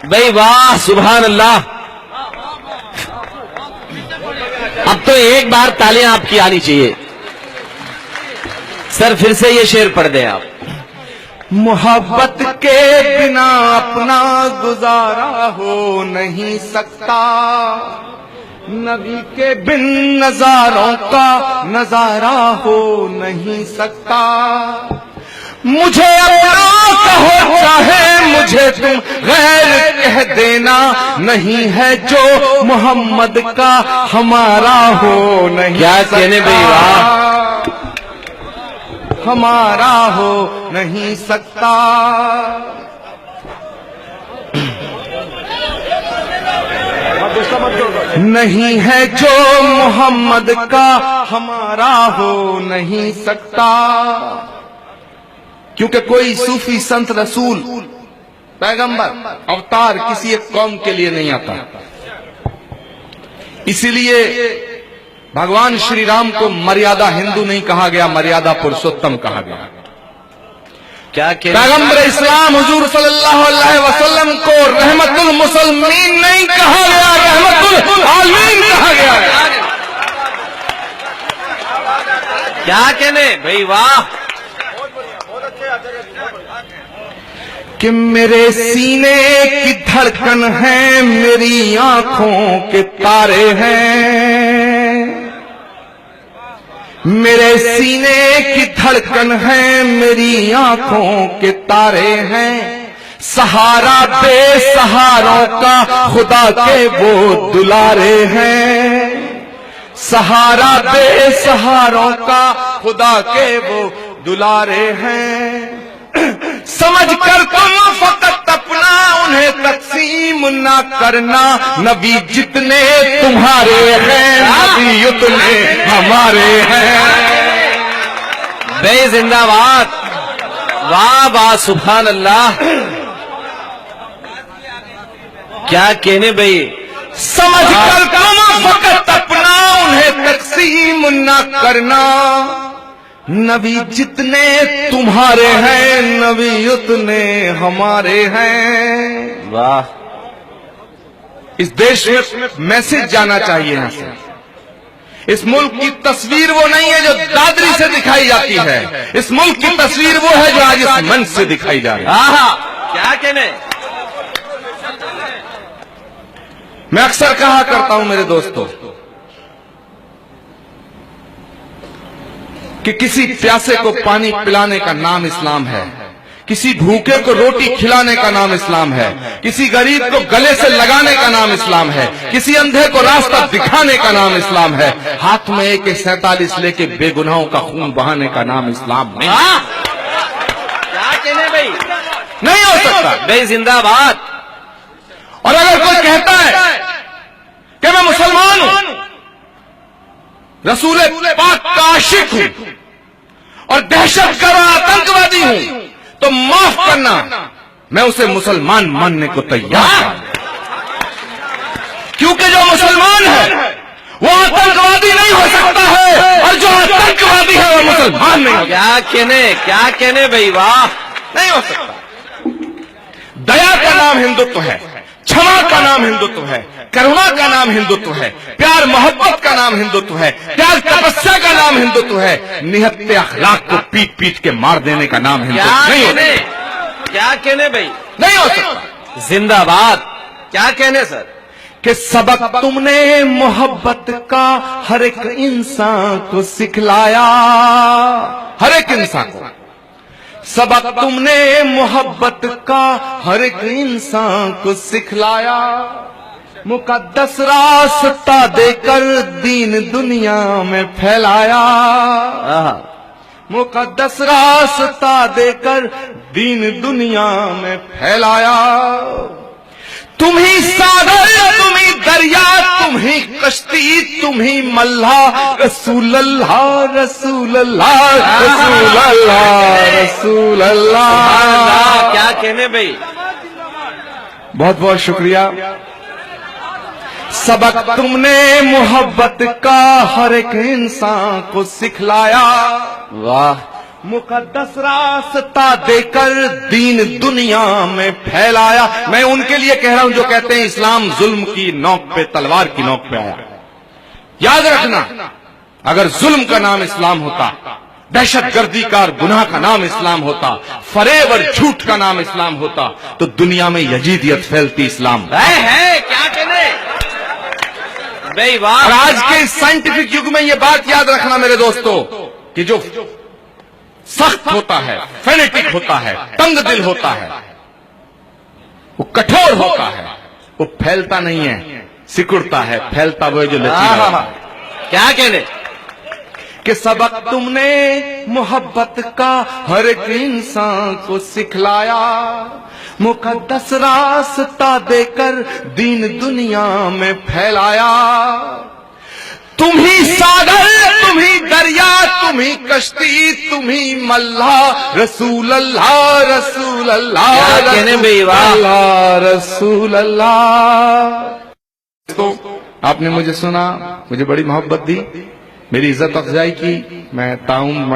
بھائی واہ سبحان اللہ. اب تو ایک بار تالیاں آپ کی آنی چاہیے. سر پھر سے یہ شعر پڑھ دیں آپ. محبت کے بنا اپنا گزارا ہو نہیں سکتا، نبی کے بن نظاروں کا نظارہ ہو نہیں سکتا. مجھے اپنا کہو چاہے مجھے تم غیر کہہ دینا، نہیں ہے جو محمد کا ہمارا ہو نہیں کیا کہنے بھائی واہ. ہمارا ہو نہیں سکتا. نہیں ہے جو محمد کا ہمارا ہو نہیں سکتا. کیونکہ کوئی صوفی سنت رسول پیغمبر اوتار کسی ایک قوم کے لیے نہیں آتا. اسی لیے بھگوان شری رام کو مریادہ ہندو نہیں کہا گیا، مریادہ پرشوتم کہا گیا. کیا پیغمبر اسلام حضور صلی اللہ علیہ وسلم کو رحمت المسلمین نہیں کہا گیا، رحمت العالمین کہا گیا ہے. کیا کہنے بھائی واہ. کہ میرے سینے کی دھڑکن ہے، میری آنکھوں کے تارے ہیں. میرے سینے کی دھڑکن ہے، میری آنکھوں کے تارے ہیں. سہارا بے سہاروں کا خدا کے وہ دلارے ہیں. سہارا بے سہاروں کا خدا کے وہ دلارے ہیں. سمجھ کر تم فقط اپنا انہیں تقسیم نہ کرنا، نبی جتنے تمہارے ہیں نبی اتنے ہمارے ہیں. بے زندہ باد. واہ واہ سبحان اللہ. کیا کہنے بھائی. سمجھ کر تم فقط اپنا انہیں تقسیم نہ کرنا، نبی جتنے تمہارے ہیں نبی اتنے ہمارے ہیں. واہ. اس دیش میں میسج جانا چاہیے یہاں سے. اس ملک کی تصویر وہ نہیں ہے جو دادری سے دکھائی جاتی ہے، اس ملک کی تصویر وہ ہے جو آج اس منچ سے دکھائی جا رہی ہے. کیا کہنے. میں اکثر کہا کرتا ہوں میرے دوستو کہ کسی پیاسے کو پانی پلانے کا نام اسلام ہے، کسی بھوکے کو روٹی کھلانے کا نام اسلام ہے، کسی غریب کو گلے سے لگانے کا نام اسلام ہے، کسی اندھے کو راستہ دکھانے کا نام اسلام ہے. ہاتھ میں AK-47 لے کے بے گناہوں کا خون بہانے کا نام اسلام نہیں. کیا کہنے بھائی. نہیں ہو سکتا. بے زندہ باد. اور اگر کوئی کہتا ہے کہ میں مسلمان ہوں، رسول پاک کا عاشق ہوں اور دہشت گرد آتنکوادی ہوں، تو معاف کرنا میں اسے مسلمان ماننے کو تیار ہوں. کیونکہ جو مسلمان ہے وہ آتنکوادی نہیں ہو سکتا ہے، اور جو آتنکوادی ہے وہ مسلمان نہیں. کیا کہنے بھائی واہ. نہیں ہو سکتا. دیا کا نام ہندوتو ہے، چھما کا نام ہندوتو ہے، کرونا کا نام ہندوتو ہے، پیار محبت کا نام ہندوتو ہے، پیار تپسیا کا نام ہندوتو ہے. نہتے اخلاق کو پیٹ پیٹ کے مار دینے کا نام ہندوتو نہیں ہوتا. کیا کہنے بھائی. نہیں ہو سکتا. زندہ باد. کیا کہنے سر. کہ سبق تم نے محبت کا ہر ایک انسان کو سکھلایا، ہر ایک انسان کو. سبق تم نے محبت کا ہر ایک انسان کو سکھلایا. مقدس راستہ دے کر دین دنیا میں پھیلایا. مقدس راستہ دے کر دین دنیا میں پھیلایا. تم ہی ساگر، تم ہی دریا، تم ہی کشتی، تم ہی ملہ. رسول اللہ رسول اللہ رسول اللہ رسول اللہ. کیا کہنے بھائی. بہت بہت شکریہ. سبق تم نے محبت کا ہر ایک انسان کو سکھلایا. واہ. مقدس راستہ دے کر دین دنیا میں پھیلایا. میں ان کے لیے کہہ رہا ہوں جو کہتے ہیں اسلام ظلم کی نوک پہ، تلوار کی نوک پہ آیا. یاد رکھنا، اگر ظلم کا نام اسلام ہوتا، دہشت گردی کا اور گناہ کا نام اسلام ہوتا، فریب اور جھوٹ کا نام اسلام ہوتا، تو دنیا میں یزیدیت پھیلتی. اسلام ہے کیا کہنے بھائی اور واہ. آج کے سائنٹیفک یگ میں یہ بات یاد رکھنا میرے دوستو کہ جو سخت ہوتا ہے، فینیٹک ہوتا ہے، تنگ دل ہوتا ہے، وہ کٹھور ہوتا ہے، وہ پھیلتا نہیں ہے، سکڑتا ہے. پھیلتا وہ ہے جو لچیلا ہوتا ہے. کیا کہنے کہ سبق تم نے محبت کا ہر ایک انسان کو سکھلایا، مقدس راستہ دے کر دین دنیا میں پھیلایا. تم ہی ساگر، تم ہی دریا، تم ہی کشتی، تم ہی ملا، رسول اللہ رسول اللہ کیا کہنے بھائی واہ. اللہ رسول اللہ. تو آپ نے مجھے سنا، مجھے بڑی محبت دی، میری عزت افزائی کی. میں تعاون